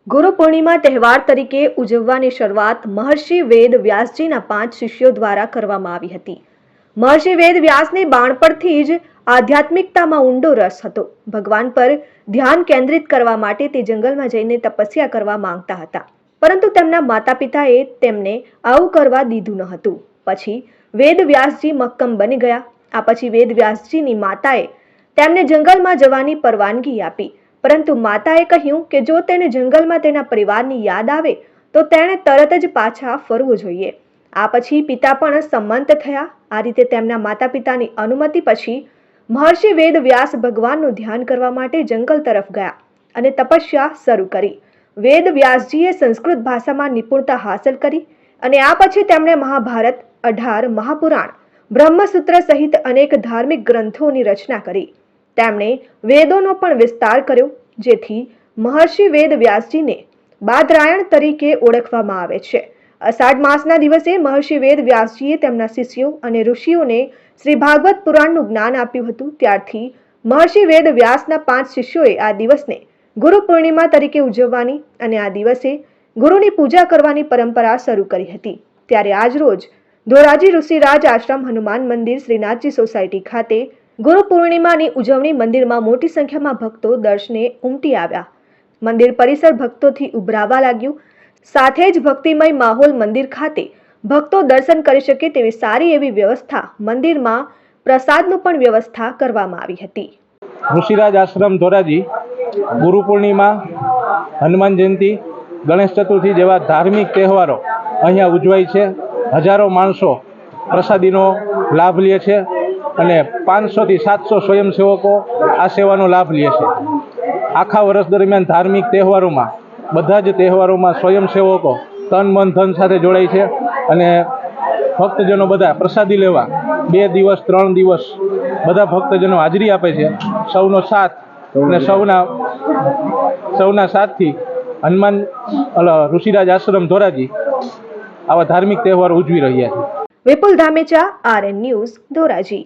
ગુરુ પૂર્ણિમા તહેવાર તરીકે ઉજવવાની શરૂઆત મહર્ષિ વેદ વ્યાસજીના 5 શિષ્યો દ્વારા કરવામાં આવી હતી। મહર્ષિ વેદ વ્યાસને બાળપણથી જ આધ્યાત્મિકતામાં ઊંડો રસ હતો। ભગવાન પર ધ્યાન કેન્દ્રિત કરવા માટે તે જંગલમાં જઈને તપસ્યા કરવા માંગતા હતા, પરંતુ તેમના માતા-પિતાએ તેમને આવું કરવા દીધું ન હતું। પછી વેદ વ્યાસજી મક્કમ બની ગયા। આ પછી વેદ વ્યાસજીની માતાએ તેમને જંગલમાં જવાની પરવાનગી આપી, પરંતુ માતાએ કહ્યું કે જો તેને જંગલમાં તેના પરિવારની યાદ આવે તો તેણે તરત જ પાછા ફરવું જોઈએ। આ પછી પિતા પણ સંમત થયા। આ રીતે તેમના માતા-પિતાની અનુમતિ પછી મહર્ષિ વેદ વ્યાસ ભગવાનનું ધ્યાન કરવા માટે જંગલ તરફ ગયા અને તપસ્યા શરૂ કરી। વેદ વ્યાસજીએ સંસ્કૃત ભાષામાં નિપુણતા હાંસલ કરી અને આ પછી તેમણે મહાભારત, 18 મહાપુરાણ, બ્રહ્મસૂત્ર સહિત અનેક ધાર્મિક ગ્રંથોની રચના કરી। તેમણે વેદોનો પણ વિસ્તાર કર્યો, જેથી મહર્ષિ વેદ વ્યાસજીને બાદરાયણ તરીકે ઓળખવામાં આવે છે। અષાઢ માસના દિવસે મહર્ષિ વેદ વ્યાસજીએ તેમના શિષ્યો અને ઋષિઓને શ્રી ભાગવત પુરાણનું જ્ઞાન આપ્યું હતું। ત્યારથી મહર્ષિ વેદ વ્યાસના 5 શિષ્યોએ આ દિવસને ગુરુ પૂર્ણિમા તરીકે ઉજવવાની અને આ દિવસે ગુરુની પૂજા કરવાની પરંપરા શરૂ કરી હતી। ત્યારે આજ રોજ ધોરાજી ઋષિરાજ આશ્રમ, હનુમાન મંદિર, શ્રીનાથજી સોસાયટી ખાતે ગુરુ પૂર્ણિમાની ઉજવણી મંદિરમાં મોટી સંખ્યામાં ભક્તો દર્શને ઉમટી આવ્યા। મંદિર પરિસર ભક્તોથી ઉભરાવા લાગ્યું। સાથે જ ભક્તિમય માહોલ મંદિર ખાતે ભક્તો દર્શન કરી શકે તેવી સારી એવી વ્યવસ્થા મંદિરમાં પ્રસાદનું પણ વ્યવસ્થા કરવામાં આવી હતી। ઋષિરાજ આશ્રમ ધોરાજી ગુરુ પૂર્ણિમા, હનુમાન જયંતિ, ગણેશ ચતુર્થી જેવા ધાર્મિક તહેવારો અહીંયા ઉજવાય છે। હજારો માણસો પ્રસાદીનો લાભ લે છે અને 500 થી 700 સ્વયંસેવકો આ સેવાનો લાભ લે છે। આખા વર્ષ દરમિયાન ધાર્મિક તહેવારોમાં, બધા જ તહેવારોમાં સ્વયંસેવકો તન, મન, ધન સાથે જોડાય છે અને ભક્તજનો બધા પ્રસાદી લેવા 2 દિવસ 3 દિવસ બધા ભક્તજનો હાજરી આપે છે। સૌનો સાથ અને સૌના સાથથી હનુમાન ઋષિરાજ આશ્રમ ધોરાજી આવા ધાર્મિક તહેવારો ઉજવી રહ્યા છે। વિપુલ ધામેચા, RN ન્યૂઝ, ધોરાજી।